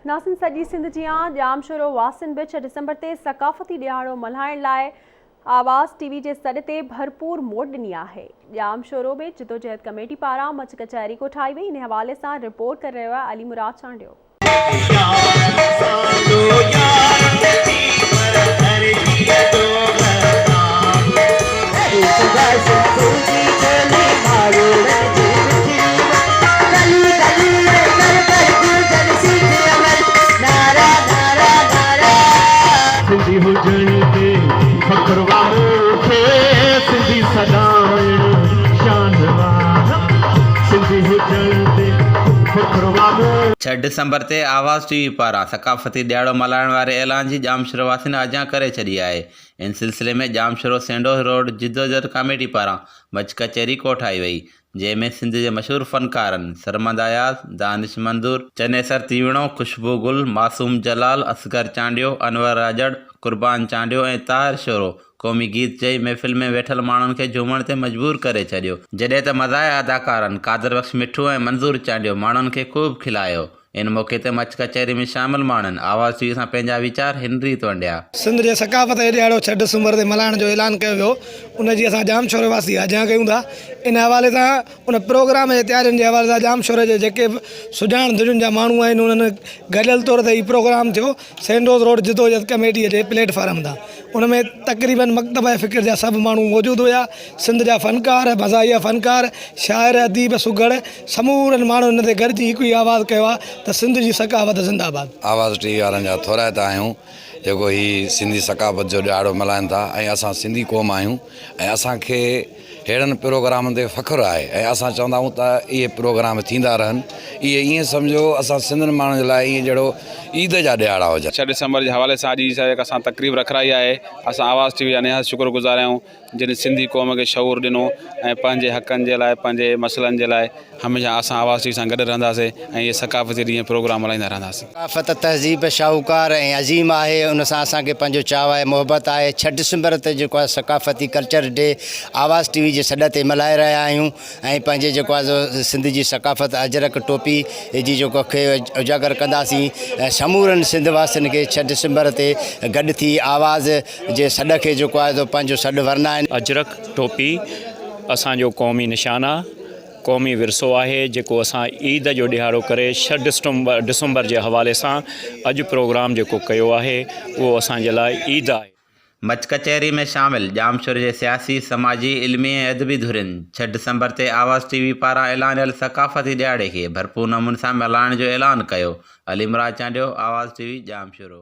नासिन सॼी सिंध जियां जाम शुरू वासिन बि 6 डिसंबर ते सकाफ़ती ॾियारो मल्हाइण लाइ आवाज़ टीवी जे सॾ ते भरपूर मोट ॾिनी आहे। जाम शोरो में जिदोजहद कमेटी पारां मच कचहरी कोठाई वई। इन हवाले सां रिपोर्ट करे रहियो आहे अली मुराद चांडियो। छह डिसंबर ते आवाज़ टीवी पारां सकाफ़ती ॾियारो मल्हाइण वारे ऐलान जी जामशोरो वासिन अॼां करे छॾी आहे। इन सिलसिले में जामशोरो सेंडोस रोड जिदोजहद कमेटी पारां मच कचहरी कोठाई वई, जंहिंमें सिंध जे मशहूर फ़नकारनि सरमद अयाज़, दानिश मंदूर, चनेसर तीवणो, खुशबू गुल, मासूम जलाल, असगर चांडियो, अनवर राजड़, कुर्बान चांडियो ऐं ताहिर शोरो क़ौमी गीत चई महफ़िल में वेठल माण्हुनि खे झूमण ते मजबूर करे छॾियो, जॾहिं त मज़ाहिया अदाकारनि कादर बख़्श मिठू ऐं मंज़ूर चांडियो माण्हुनि खे ख़ूब खिलायो। इन मौक़े ते मच कचहरी में शामिल माण्हुनि आवाज़ टीवी सां पंहिंजा वीचार हिन रीत वंडिया। सिंध जे सकाफ़त ॾियारो 6 डिसंबर ते मल्हाइण जो ऐलान कयो वियो, उनजी असां जाम शोरे वासी अॼां कयूं था। इन हवाले सां उन प्रोग्राम जे तयारियुनि जे हवाले सां जाम शोरे जे जेके सुञाण दिलुनि जा माण्हू आहिनि उन्हनि गॾियल तौर ते हीउ प्रोग्राम थियो सेंडोस रोड जिदोजहद कमेटीअ जे प्लेटफार्म तां। उनमें तक़रीबन मकतब फ़िक्र जा सभु माण्हू मौजूदु हुया। सिंध जा फ़नकार, मज़ाहिया फ़नकार, शाइर, अदीब, सुगड़ समूरनि माण्हुनि हिन ते गॾिजी हिकु ई आवाज़ कयो आहे त सिंध जी सकाफ़त ज़िंदाबाद। आवाज़ टीवी वारनि जा थोराइता आहियूं जेको ही सिंधी सकाफ़त जो ॾियारो मल्हाइनि था ऐं असां सिंधी क़ौम आहियूं ऐं असांखे अहिड़नि प्रोग्रामनि ते फ़ख़्रु आहे ऐं असां चवंदा आहियूं त इहे प्रोग्राम थींदा रहनि। इहे ईअं सम्झो असां सिंधियुनि माण्हुनि जे लाइ ईअं जहिड़ो ईद जा ॾियारा हुजनि। 6 डिसंबर जे हवाले सां अॼु जी असां तकरीब रखाई आहे। असां आवाज़ टीवी जा निहायत शुक्रगुज़ार आहियूं जिन सिंधी क़ौम खे शऊर ॾिनो ऐं पंहिंजे हक़नि जे लाइ, पंहिंजे मसइलनि जे लाइ हमेशह असां आवाज़ टीवी सां गॾु रहंदासीं ऐं इहे सकाफ़ती ॾींहं प्रोग्राम मल्हाईंदा रहंदासीं। सकाफ़त तहज़ीब शाहूकार ऐं अज़ीम आहे, उन सां असांखे पंहिंजो चाव आहे, मोहबत आहे। 6 डिसंबर ते जेको आहे सकाफ़ती कल्चर डे आवाज़ टीवी जे सॾ ते मल्हाए रहिया आहियूं ऐं पंहिंजे जेको आहे सिंध जी सकाफ़त अजरक टोपी जी जेको खे उजागर कंदासीं ऐं समूरनि सिंध वासियुनि खे 6 डिसंबर ते गॾु थी आवाज़ जे सॾ खे जेको आहे पंहिंजो सॾु वरना आहिनि। अजरक टोपी असांजो क़ौमी निशान आहे, क़ौमी विरसो आहे जेको असां ईद जो ॾियारो करे 6 डिसंबर जे हवाले सां अॼु प्रोग्राम जेको कयो आहे उहो असांजे लाइ ईद आहे। मच कचहरी में शामिल जामशोर जे सियासी, समाजी, इल्मी ऐं अदबी धुरियुनि 6 डिसंबर ते आवाज़ टीवी पारां ऐलानियल सकाफ़ती ॾियारे खे भरपूर नमूने सां मल्हाइण जो ऐलान कयो। अली मुराद चांडियो, आवाज़ टीवी, जामशोरो।